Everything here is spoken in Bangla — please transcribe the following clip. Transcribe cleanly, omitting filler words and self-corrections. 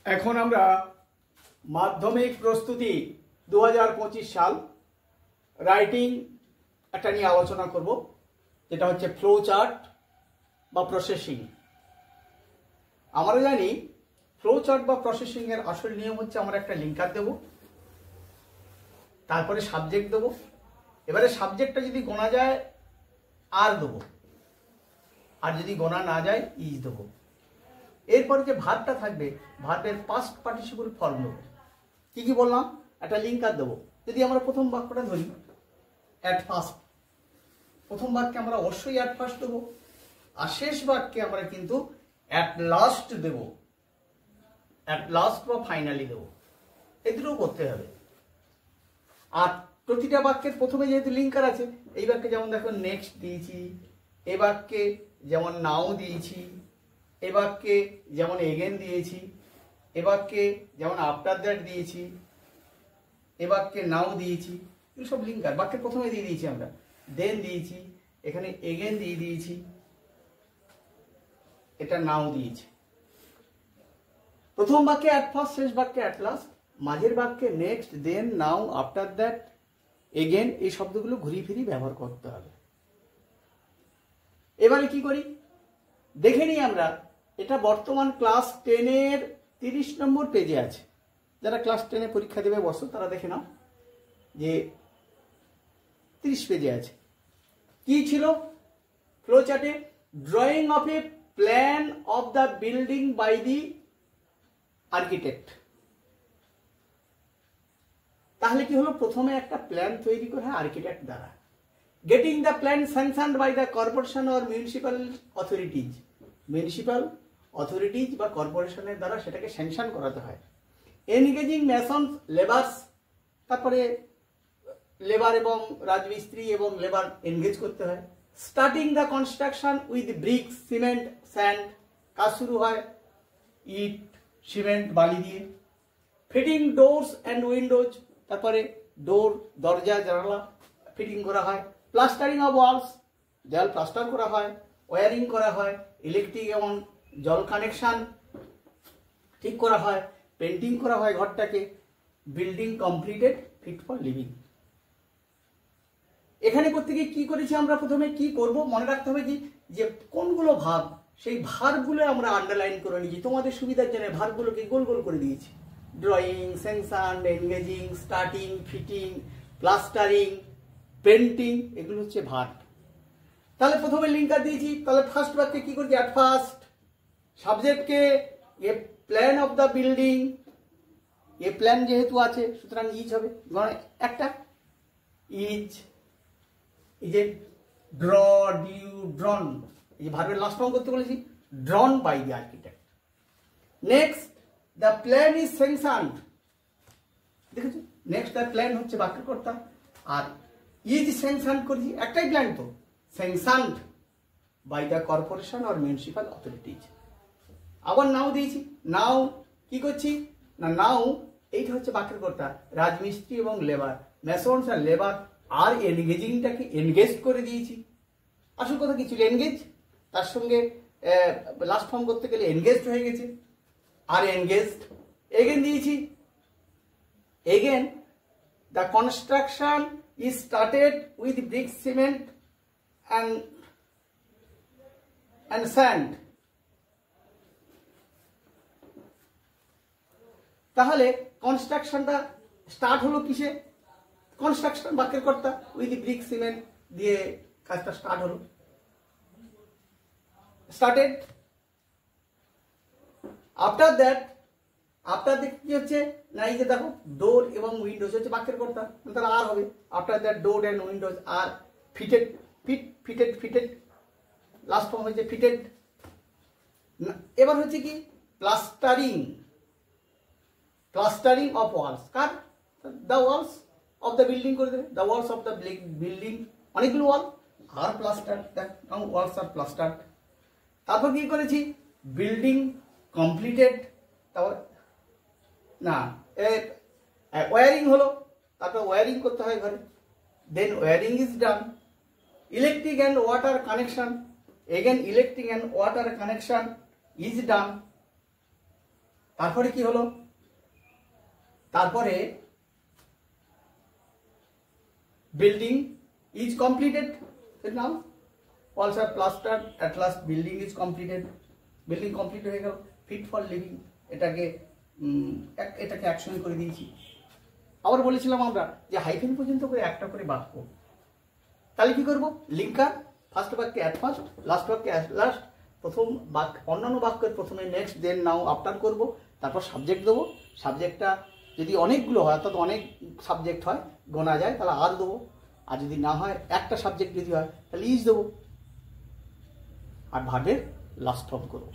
এখন আমরা মাধ্যমিক প্রস্তুতি 2025 সাল রাইটিং একটা নিয়ে আলোচনা করব, যেটা হচ্ছে ফ্লো চার্ট বা প্রসেসিং। আমরা জানি ফ্লো চার্ট বা প্রসেসিং এর আসল নিয়ম হচ্ছে আমরা একটা লিঙ্কার দেব, তারপরে সাবজেক্ট দেব। এবারে সাবজেক্টটা যদি গোনা যায় আর দেবো, আর যদি গোনা না যায় ইজ দেবো। এরপরে যে ভার্বটা থাকবে, ভার্বের পাস্ট পার্টিসিপল ফর্ম দেবো। কি কি বললাম? একটা লিঙ্কার দেবো। যদি আমরা প্রথম বাক্যটা ধরি, অ্যাট ফার্স্ট, প্রথম বাক্যে আমরা অবশ্যই অ্যাট ফার্স্ট দেবো, আর শেষ বাক্যে আমরা কিন্তু অ্যাট লাস্ট দেবো, অ্যাট লাস্ট বা ফাইনালি দেবো। এই দুটো করতে হবে। আর প্রতিটা বাক্যের প্রথমে যেহেতু লিঙ্কার আছে, এই বাক্যে যেমন দেখো নেক্সট দিয়েছি, এ বাক্যে যেমন নাও দিয়েছি, এ বাক্যে যেমন এগেন দিয়েছি, এ বাক্যে যেমন আফটার দ্যাট দিয়েছি, এ বাক্যে নাও দিয়েছি। এগুলো সব লিঙ্কার, বাক্যের প্রথমে দিয়ে দিয়েছি আমরা, দেন দিয়েছি, এখানে এগেন দিয়ে দিয়েছি, এটা নাও দিয়েছি। প্রথম বাক্যে অ্যাট ফার্স্ট, শেষ বাক্যে অ্যাট লাস্ট, মাঝের বাক্যে next, then, now, after that, again, এই শব্দগুলো ঘুরিয়ে ফিরিয়ে ব্যবহার করতে হবে। এবারে কি করি দেখে নিই আমরা। এটা বর্তমান ক্লাস 10-এর 30 নম্বর পেজে আছে। যারা ক্লাস 10-এ পরীক্ষা দেবে বসো, তারা দেখে নাও যে 30 পেজে আছে। কি ছিল ফ্লো চার্টে? Drawing of a plan of the building by the architect. তাহলে কি হলো? প্রথমে একটা প্ল্যান তৈরি করে আর্কিটেক্ট দ্বারা। Getting the plan sanctioned by the corporation or municipal authorities. Municipal authorities বা কর্পোরেশনের দ্বারা সেটাকে স্যাংশন করাতে হয়। এনগেজিং মেসনস, লেবার্স, তারপরে লেবার এবং রাজমিস্ত্রি এবং লেবার এনগেজ করতে হয়। Starting the construction with bricks, cement, sand. কাজ শুরু হয় ইট, সিমেন্ট, বালি দিয়ে। ফিটিং ডোরস অ্যান্ড উইন্ডোজ, তারপরে ডোর, দরজা, জানালা ফিটিং করা হয়। প্লাস্টারিং অফ ওয়ালস, দেয়াল প্লাস্টার করা হয়। ওয়ারিং করা হয়, ইলেকট্রিক এবং জল কানেকশন ঠিক করা হয়। পেন্টিং করা হয় ঘরটাকে। Building completed, fit for living. এখানে করতে গিয়ে কি করেছি আমরা? প্রথমে কি করব মনে রাখতে হবে কি, যে কোনগুলো ভাব, সেই ভার্বগুলো আমরা আন্ডারলাইন করে নিয়েছি। তোমাদের সুবিধার জন্য ভার্বগুলোকে গোল গোল করে দিয়েছি। Drawing, sanction, engaging, starting, fitting, plastering, painting, এগুলো হচ্ছে ভার্ব। তাহলে প্রথমে লিঙ্কার দিয়েছি। তাহলে ফার্স্ট বাক্যে কি করছি? At first. সাবজেক্টকে a plan of the building, a plan যেহেতু আছে সুতরাং ইজ হবে। একটা ইজ, এই যে ড্র, ডিউ, ড্রন, এই যে ভার্বের লাস্ট ফর্ম করতে বলেছি, drawn by the architect. Next the plan is sanctioned. দেখেছো? নেক্সট দ্য প্ল্যান হচ্ছে বাক্যকর্তা, আর ইজ স্যাংশনড করেছি, একটাই প্ল্যান তো, sanctioned by the corporation or municipal authorities. আবার নাও দিয়েছি। নাও কি করছি না, নাও এইটা হচ্ছে বাক্যের কর্তা, রাজমিস্ত্রি এবং লেবার, মেসন্স আর লেবার। আর এনগেজিংটাকে এনগেজ করে দিয়েছি। আসল কথা কি ছিল? এনগেজ, তার সঙ্গে লাস্ট ফর্ম করতে গেলে এনগেজড হয়ে গেছে, আর এনগেজড। এগেন দিয়েছি। Again the construction is started with brick, cement and sand. তাহলে কনস্ট্রাকশনটা স্টার্ট হলো কিসে? কনস্ট্রাকশন বাক্যের কর্তা, উইথ ব্রিক, সিমেন্ট দিয়ে কাজটা স্টার্ট হলো, started. After that, after that কি হচ্ছে না, এই যে দেখো ডোর এবং উইন্ডোজ হচ্ছে বাক্যের কর্তা, তাহলে আর হবে। After that door and windows আর ফিটেড, ফিটেড, লাস্ট ফর্ম হচ্ছে ফিটেড। এবার হচ্ছে কি প্লাস্টারিং, প্লাস্টারিং অফ ওয়ালস। কার? The walls of the building করে দেবে, the walls of the building, অনেকগুলো ওয়াল আর প্লাস্টার, ওয়ালস আর প্লাস্টার। তারপর কি করেছি? বিল্ডিং কমপ্লিটেড, তারপর না ওয়ারিং হলো, তারপর ওয়ারিং করতে হয় ঘরে, then wiring is done. Electric and water connection, again electric and water connection is done. তারপরে কি হলো, তারপরে building is completed, now walls are plastered, at last building is completed, building complete হয়ে গেল, ফিট ফর লিভিং, এটাকে অ্যাকশন করে দিয়েছি। আবার বলেছিলাম আমরা যে হাইফেন পর্যন্ত করে একটা করে বাক্য, তাহলে কি করব, লিঙ্কার, ফার্স্ট বাক্যে অ্যাট ফার্স্ট, লাস্ট বাক্যে অ্যাট লাস্ট, প্রথম বাক্য অন্যান্য বাক্যের প্রথমে নেক্সট দেন নাও আফটার করব, তারপর সাবজেক্ট দেবো, সাবজেক্টটা যদি অনেকগুলো হয় অর্থাৎ অনেক সাবজেক্ট হয় গোনা যায় তাহলে আর দেবো, আর যদি না হয় একটা সাবজেক্ট যদি হয় তাহলে ইজ দেবো, আর ভার্বের লাস্ট ফর্ম করবো।